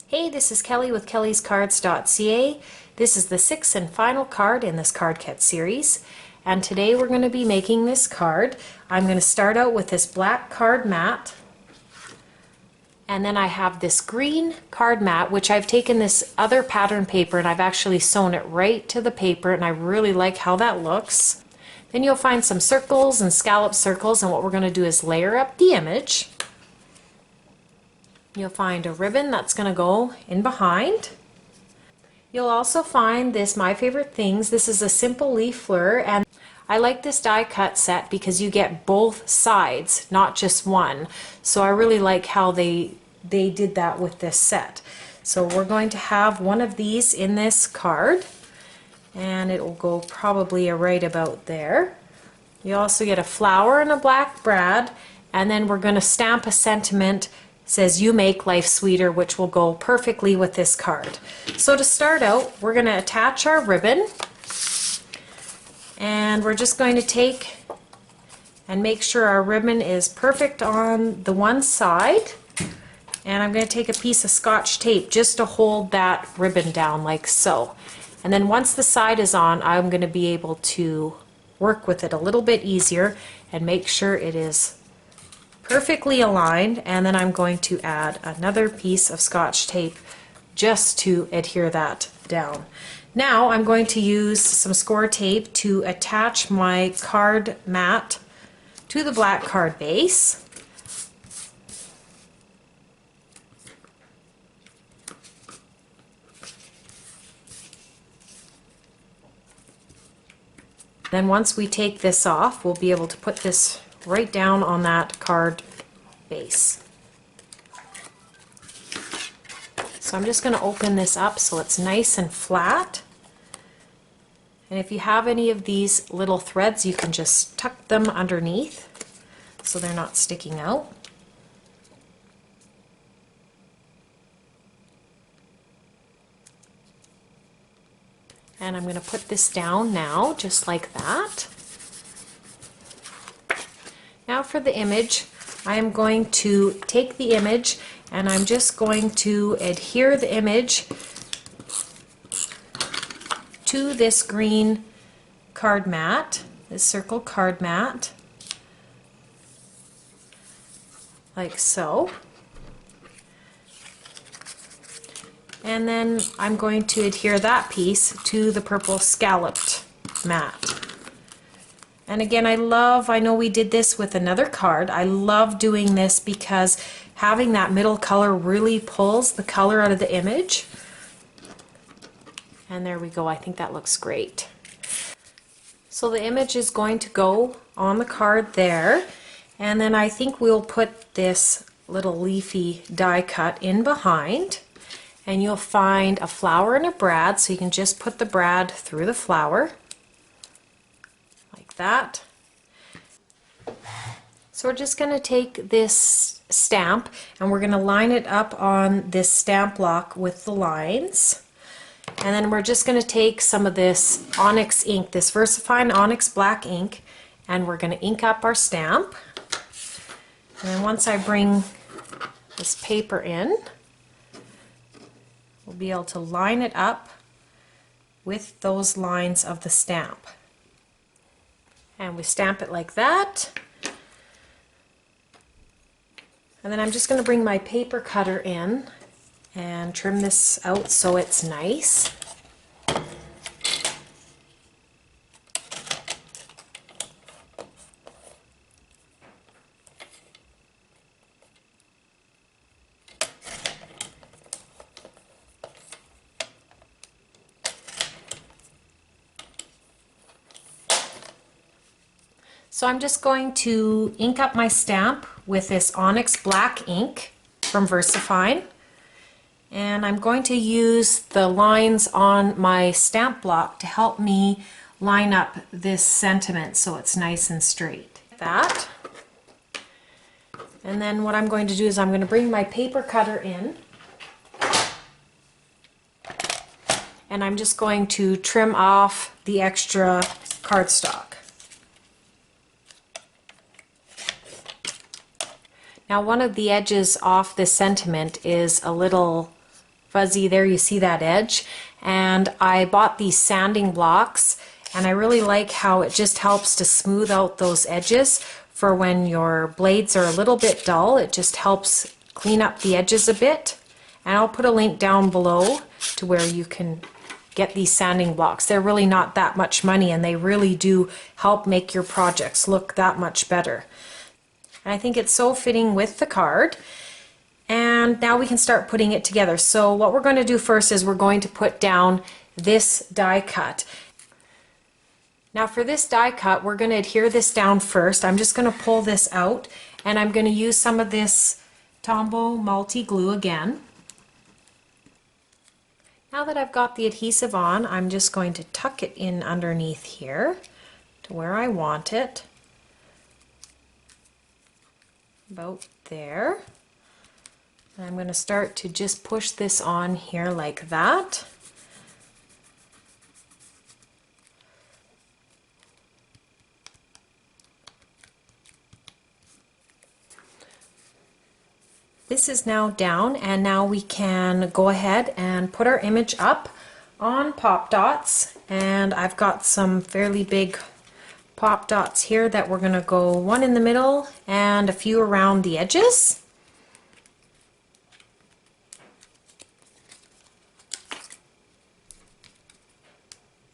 Hey, this is Kelly with Kellyscards.ca. This is the sixth and final card in this card kit series, and today we're going to be making this card. I'm going to start out with this black card mat, and then I have this green card mat, which I've taken this other pattern paper and I've actually sewn it right to the paper, and I really like how that looks. Then you'll find some circles and scallop circles, and what we're going to do is layer up the image. You'll find a ribbon that's going to go in behind. You'll also find this My Favorite Things. This is a simple leaf fleur, and I like this die cut set because you get both sides, not just one. So I really like how they did that with this set. So we're going to have one of these in this card, and it will go probably right about there. You also get a flower and a black brad, and then we're going to stamp a sentiment. Says "You make life sweeter," which will go perfectly with this card. So to start out, we're going to attach our ribbon, and we're just going to take and make sure our ribbon is perfect on the one side, and I'm going to take a piece of Scotch tape just to hold that ribbon down like so. And then once the side is on, I'm going to be able to work with it a little bit easier and make sure it is perfectly aligned, and then I'm going to add another piece of Scotch tape just to adhere that down. Now I'm going to use some score tape to attach my card mat to the black card base. Then once we take this off, we'll be able to put this right down on that card base. So I'm just going to open this up so it's nice and flat. And if you have any of these little threads, you can just tuck them underneath so they're not sticking out. And I'm going to put this down now, just like that. Now for the image, I am going to take the image and I'm just going to adhere the image to this green card mat, this circle card mat, like so. And then I'm going to adhere that piece to the purple scalloped mat. And again, I know we did this with another card. I love doing this because having that middle color really pulls the color out of the image. And there we go. I think that looks great. So the image is going to go on the card there. And then I think we'll put this little leafy die cut in behind. And you'll find a flower and a brad, so you can just put the brad through the flower. That. So we're just going to take this stamp and we're going to line it up on this stamp block with the lines, and then we're just going to take some of this onyx ink, this VersaFine onyx black ink, and we're going to ink up our stamp. And then once I bring this paper in, we'll be able to line it up with those lines of the stamp. And we stamp it like that. And then I'm just going to bring my paper cutter in and trim this out so it's nice. So I'm just going to ink up my stamp with this onyx black ink from VersaFine, and I'm going to use the lines on my stamp block to help me line up this sentiment so it's nice and straight. Like that. And then what I'm going to do is I'm going to bring my paper cutter in, and I'm just going to trim off the extra cardstock. Now one of the edges off this sentiment is a little fuzzy there. You see that edge? And I bought these sanding blocks, and I really like how it just helps to smooth out those edges for when your blades are a little bit dull. It just helps clean up the edges a bit. And I'll put a link down below to where you can get these sanding blocks. They're really not that much money, and they really do help make your projects look that much better. And I think it's so fitting with the card. And now we can start putting it together. So what we're going to do first is we're going to put down this die cut. Now for this die cut, we're going to adhere this down first. I'm just going to pull this out, and I'm going to use some of this Tombow multi glue again. Now that I've got the adhesive on, I'm just going to tuck it in underneath here to where I want it. About there. And I'm going to start to just push this on here like that. This is now down, and now we can go ahead and put our image up on pop dots. And I've got some fairly big pop dots here that we're going to go one in the middle and a few around the edges.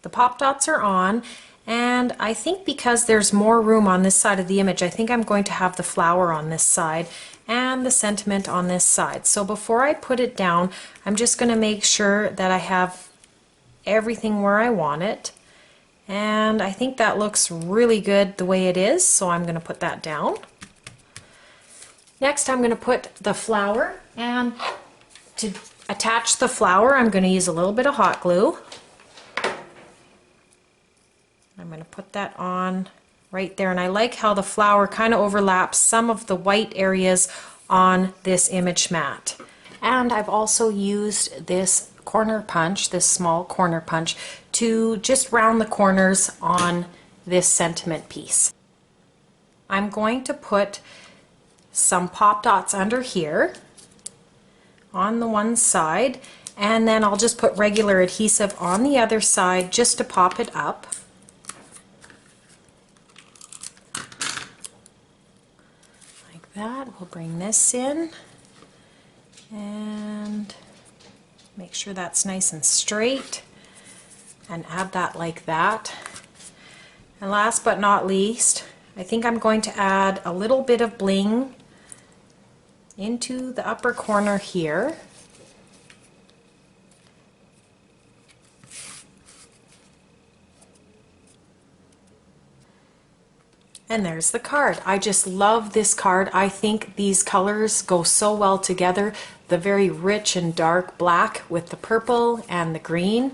The pop dots are on, and I think because there's more room on this side of the image, I think I'm going to have the flower on this side and the sentiment on this side. So before I put it down, I'm just going to make sure that I have everything where I want it. And I think that looks really good the way it is, so I'm going to put that down. Next I'm going to put the flower, and to attach the flower I'm going to use a little bit of hot glue. I'm going to put that on right there, and I like how the flower kind of overlaps some of the white areas on this image mat. And I've also used this corner punch, this small corner punch, to just round the corners on this sentiment piece. I'm going to put some pop dots under here on the one side, and then I'll just put regular adhesive on the other side just to pop it up. That. We'll bring this in and make sure that's nice and straight, and add that like that. And last but not least, I think I'm going to add a little bit of bling into the upper corner here. And there's the card. I just love this card. I think these colors go so well together. The very rich and dark black with the purple and the green.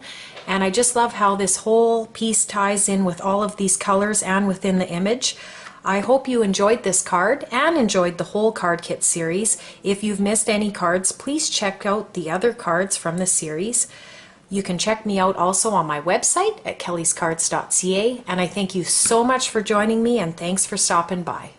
And I just love how this whole piece ties in with all of these colors and within the image. I hope you enjoyed this card and enjoyed the whole card kit series. If you've missed any cards, please check out the other cards from the series. You can check me out also on my website at Kellyscards.ca, and I thank you so much for joining me, and thanks for stopping by.